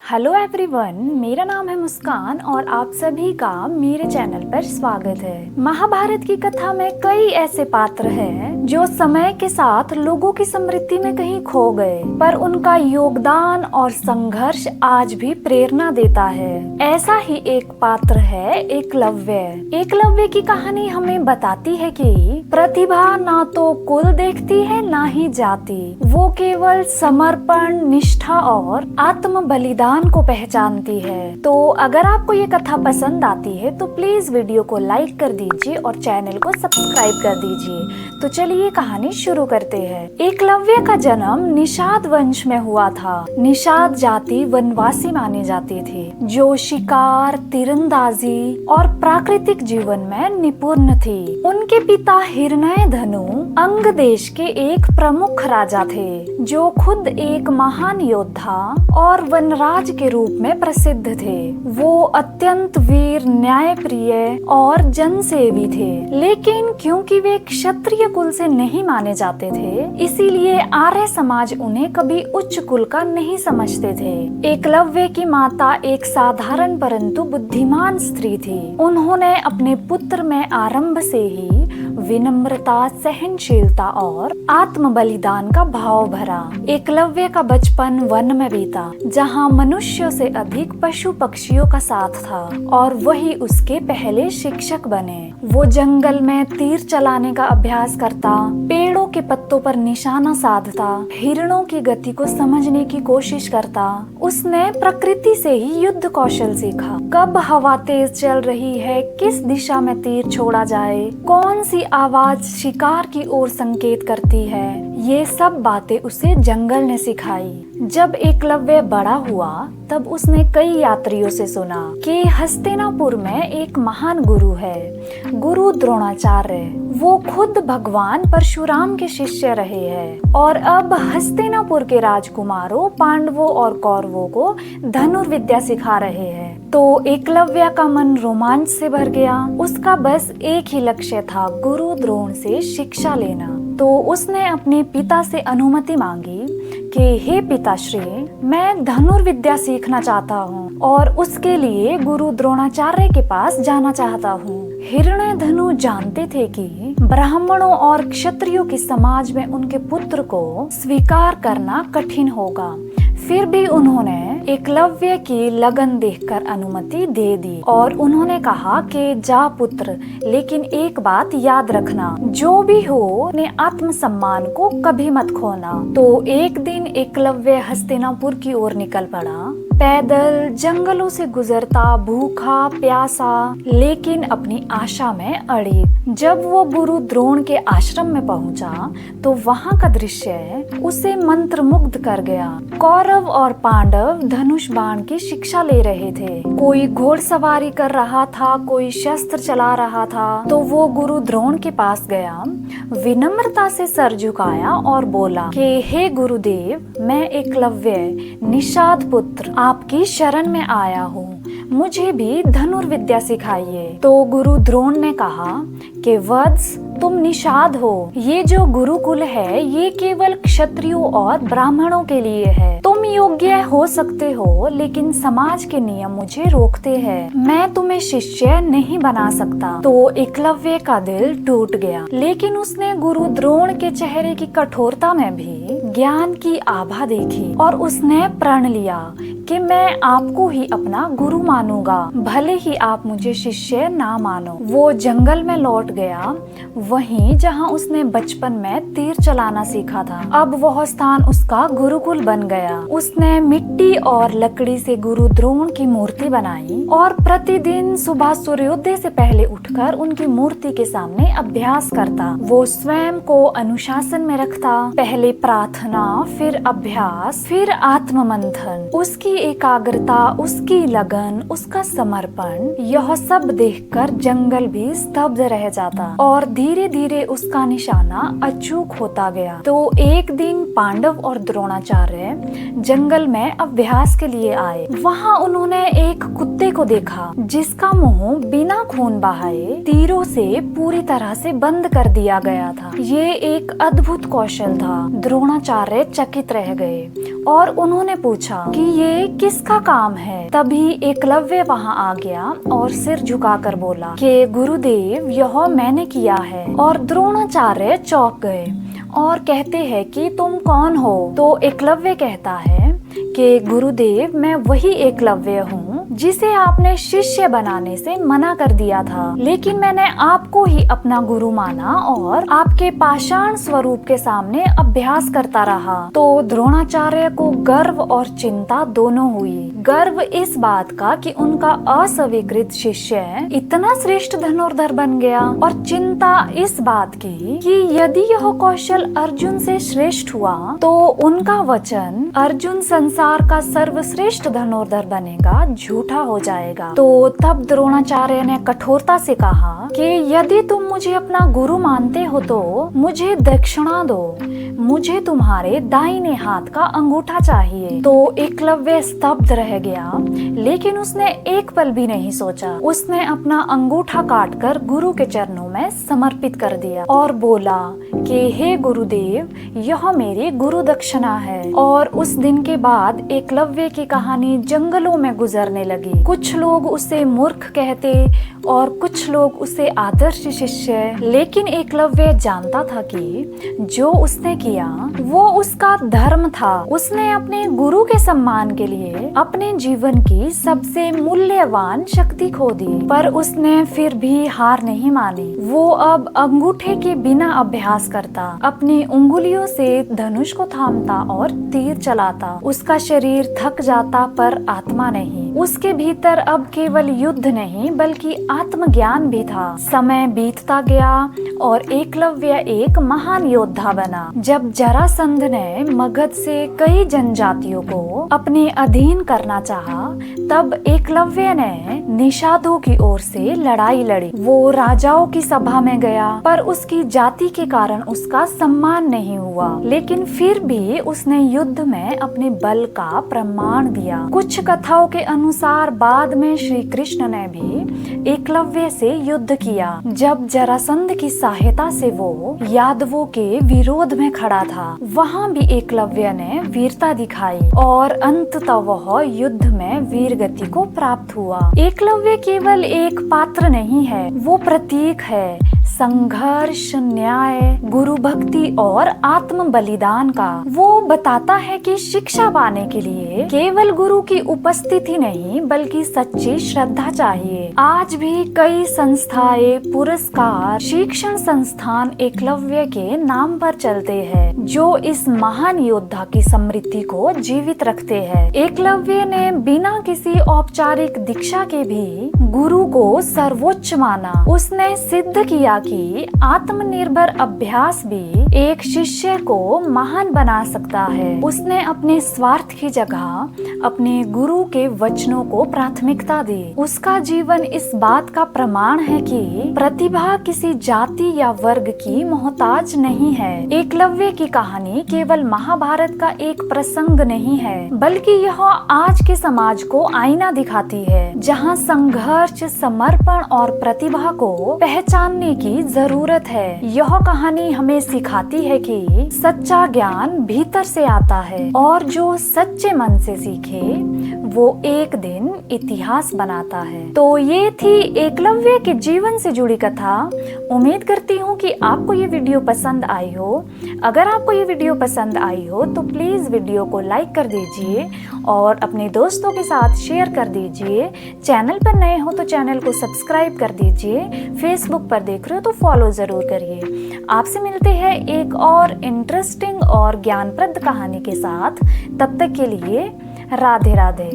Hello everyone, मेरा नाम है मुस्कान और आप सभी का मेरे चैनल पर स्वागत है। महाभारत की कथा में कई ऐसे पात्र हैं जो समय के साथ लोगों की स्मृति में कहीं खो गए, पर उनका योगदान और संघर्ष आज भी प्रेरणा देता है। ऐसा ही एक पात्र है एकलव्य। एकलव्य की कहानी हमें बताती है कि प्रतिभा ना तो कुल देखती है ना ही जाति, वो केवल समर्पण, निष्ठा और आत्म बलिदान को पहचानती है। तो अगर आपको ये कथा पसंद आती है तो प्लीज वीडियो को लाइक कर दीजिए और चैनल को सब्सक्राइब कर दीजिए। तो चलिए कहानी शुरू करते हैं। एकलव्य का जन्म निषाद वंश में हुआ था। निषाद जाति वनवासी मानी जाती थी, जो शिकार, तीरंदाजी और प्राकृतिक जीवन में निपुण थी। उनके पिता हिरण्यधनु अंग देश के एक प्रमुख राजा थे, जो खुद एक महान योद्धा और वनराज के रूप में प्रसिद्ध थे। वो अत्यंत वीर, न्यायप्रिय और जनसेवी थे, लेकिन क्योंकि वे क्षत्रिय कुल से नहीं माने जाते थे, इसीलिए आर्य समाज उन्हें कभी उच्च कुल का नहीं समझते थे। एकलव्य की माता एक साधारण परंतु बुद्धिमान स्त्री थी। उन्होंने अपने पुत्र में आरंभ से ही विनम्रता, सहनशीलता और आत्म बलिदान का भाव भरा। एकलव्य का बचपन वन में बीता, जहाँ मनुष्यों से अधिक पशु पक्षियों का साथ था और वही उसके पहले शिक्षक बने। वो जंगल में तीर चलाने का अभ्यास करता, पेड़ों के पत्तों पर निशाना साधता, हिरणों की गति को समझने की कोशिश करता। उसने प्रकृति से ही युद्ध कौशल सीखा। कब हवा तेज चल रही है, किस दिशा में तीर छोड़ा जाए, कौन सी आवाज शिकार की ओर संकेत करती है, ये सब बातें उसे जंगल ने सिखाई। जब एकलव्य बड़ा हुआ तब उसने कई यात्रियों से सुना कि हस्तिनापुर में एक महान गुरु है, गुरु द्रोणाचार्य। वो खुद भगवान परशुराम के शिष्य रहे हैं और अब हस्तिनापुर के राजकुमारों, पांडवों और कौरवों को धनुर्विद्या सिखा रहे हैं। तो एकलव्य का मन रोमांच से भर गया। उसका बस एक ही लक्ष्य था, गुरु द्रोण से शिक्षा लेना। तो उसने अपने पिता से अनुमति मांगी कि हे पिताश्री, मैं धनुर्विद्या सीखना चाहता हूँ और उसके लिए गुरु द्रोणाचार्य के पास जाना चाहता हूँ। हिरण्यधनु जानते थे कि ब्राह्मणों और क्षत्रियों के समाज में उनके पुत्र को स्वीकार करना कठिन होगा। फिर भी उन्होंने एकलव्य की लगन देखकर अनुमति दे दी और उन्होंने कहा कि जा पुत्र, लेकिन एक बात याद रखना, जो भी हो अपने आत्मसम्मान को कभी मत खोना। तो एक दिन एकलव्य हस्तिनापुर की ओर निकल पड़ा, पैदल जंगलों से गुजरता, भूखा प्यासा, लेकिन अपनी आशा में अड़िग। जब वो गुरु द्रोण के आश्रम में पहुंचा तो वहां का दृश्य उसे मंत्रमुग्ध कर गया। कौरव और पांडव धनुष बाण की शिक्षा ले रहे थे। कोई घोड़सवारी कर रहा था, कोई शस्त्र चला रहा था। तो वो गुरु द्रोण के पास गया, विनम्रता से सर झुकाया और बोला कि हे गुरुदेव, मैं एकलव्य, निषाद पुत्र, आपकी शरण में आया हूँ, मुझे भी धनुर्विद्या सिखाइए। तो गुरु द्रोण ने कहा कि वत्स, तुम निषाद हो। ये जो गुरुकुल है ये केवल क्षत्रियों और ब्राह्मणों के लिए है। तुम योग्य हो सकते हो, लेकिन समाज के नियम मुझे रोकते हैं। मैं तुम्हें शिष्य नहीं बना सकता। तो एकलव्य का दिल टूट गया, लेकिन उसने गुरु द्रोण के चेहरे की कठोरता में भी ज्ञान की आभा देखी और उसने प्रण लिया कि मैं आपको ही अपना गुरु मानूंगा, भले ही आप मुझे शिष्य ना मानो। वो जंगल में लौट गया, वहीं जहां उसने बचपन में तीर चलाना सीखा था। अब वह स्थान उसका गुरुकुल बन गया। उसने मिट्टी और लकड़ी से गुरु द्रोण की मूर्ति बनाई और प्रतिदिन सुबह सूर्योदय से पहले उठकर उनकी मूर्ति के सामने अभ्यास करता। वो स्वयं को अनुशासन में रखता, पहले प्रार्थना, फिर अभ्यास, फिर आत्म मंथन। उसकी एकाग्रता, उसकी लगन, उसका समर्पण, यह सब देखकर जंगल भी स्तब्ध रह जाता और धीरे धीरे उसका निशाना अचूक होता गया। तो एक दिन पांडव और द्रोणाचार्य जंगल में अभ्यास के लिए आए। वहाँ उन्होंने एक कुत्ते को देखा, जिसका मुंह बिना खून बहाए तीरों से पूरी तरह से बंद कर दिया गया था। ये एक अद्भुत कौशल था। द्रोणाचार्य चकित रह गए और उन्होंने पूछा कि ये किसका काम है। तभी एकलव्य वहाँ आ गया और सिर झुकाकर बोला कि गुरुदेव, यह मैंने किया है। और द्रोणाचार्य चौंक गए और कहते हैं कि तुम कौन हो। तो एकलव्य कहता है कि गुरुदेव, मैं वही एकलव्य हूँ जिसे आपने शिष्य बनाने से मना कर दिया था, लेकिन मैंने आपको ही अपना गुरु माना और आपके पाषाण स्वरूप के सामने अभ्यास करता रहा। तो द्रोणाचार्य को गर्व और चिंता दोनों हुई। गर्व इस बात का कि उनका अस्वीकृत शिष्य इतना श्रेष्ठ धनुर्धर बन गया, और चिंता इस बात की कि यदि यह कौशल अर्जुन से श्रेष्ठ हुआ तो उनका वचन अर्जुन संसार का सर्वश्रेष्ठ धनुर्धर बनेगा झूठा हो जाएगा। तो तब द्रोणाचार्य ने कठोरता से कहा कि यदि तुम मुझे अपना गुरु मानते हो तो मुझे दक्षिणा दो, मुझे तुम्हारे दाहिने हाथ का अंगूठा चाहिए। तो एकलव्य स्तब्ध रह गया, लेकिन उसने एक पल भी नहीं सोचा। उसने अपना अंगूठा काटकर गुरु के चरणों में समर्पित कर दिया और बोला कि हे गुरुदेव, यह मेरी गुरु दक्षिणा है। और उस दिन के बाद एकलव्य की कहानी जंगलों में गुजरने लगी। कुछ लोग उसे मूर्ख कहते और कुछ लोग उसे आदर्श शिष्य, लेकिन एकलव्य जानता था कि जो उसने किया वो उसका धर्म था। उसने अपने गुरु के सम्मान के लिए अपने जीवन की सबसे मूल्यवान शक्ति खो दी, पर उसने फिर भी हार नहीं मानी। वो अब अंगूठे के बिना अभ्यास करता, अपनी उंगलियों से धनुष को थामता और तीर चलाता। उसका शरीर थक जाता पर आत्मा नहीं। उसके भीतर अब केवल युद्ध नहीं बल्कि आत्मज्ञान भी था। समय बीतता गया और एकलव्य एक महान योद्धा बना। जब जरासंध ने मगध से कई जनजातियों को अपने अधीन करना चाहा, तब एकलव्य ने निषादों की ओर से लड़ाई लड़ी। वो राजाओं की सभा में गया, पर उसकी जाति के कारण उसका सम्मान नहीं हुआ, लेकिन फिर भी उसने युद्ध में अपने बल का प्रमाण दिया। कुछ कथाओं के अनुसार बाद में श्री कृष्ण ने भी एकलव्य से युद्ध किया, जब जरासंध की सहायता से वो यादवों के विरोध में खड़ा था। वहाँ भी एकलव्य ने वीरता दिखाई और अंततः वह युद्ध में वीरगति को प्राप्त हुआ। एकलव्य केवल एक पात्र नहीं है, वो प्रतीक है संघर्ष, न्याय, गुरु भक्ति और आत्म बलिदान का। वो बताता है कि शिक्षा पाने के लिए केवल गुरु की उपस्थिति नहीं बल्कि सच्ची श्रद्धा चाहिए। आज भी कई संस्थाएं, पुरस्कार, शिक्षण संस्थान एकलव्य के नाम पर चलते हैं, जो इस महान योद्धा की स्मृति को जीवित रखते हैं। एकलव्य ने बिना किसी औपचारिक दीक्षा के भी गुरु को सर्वोच्च माना। उसने सिद्ध किया कि आत्मनिर्भर अभ्यास भी एक शिष्य को महान बना सकता है। उसने अपने स्वार्थ की जगह अपने गुरु के वचनों को प्राथमिकता दी। उसका जीवन इस बात का प्रमाण है कि प्रतिभा किसी जाति या वर्ग की मोहताज नहीं है। एकलव्य की कहानी केवल महाभारत का एक प्रसंग नहीं है, बल्कि यह आज के समाज को आईना दिखाती है, जहाँ संघर्ष, समर्पण और प्रतिभा को पहचानने की जरूरत है। यह कहानी हमें सिखाती है कि सच्चा ज्ञान भीतर से आता है और जो सच्चे मन से सीखे वो एक दिन इतिहास बनाता है। तो ये थी एकलव्य के जीवन से जुड़ी कथा। उम्मीद करती हूँ कि आपको ये वीडियो पसंद आई हो। अगर आपको ये वीडियो पसंद आई हो तो प्लीज वीडियो को लाइक कर दीजिए और अपने दोस्तों के साथ शेयर कर दीजिए। चैनल पर नए हो तो चैनल को सब्सक्राइब कर दीजिए। फेसबुक पर देख रहे हो तो फॉलो जरूर करिए। आपसे मिलते हैं एक और इंटरेस्टिंग और ज्ञानप्रद कहानी के साथ। तब तक के लिए राधे राधे।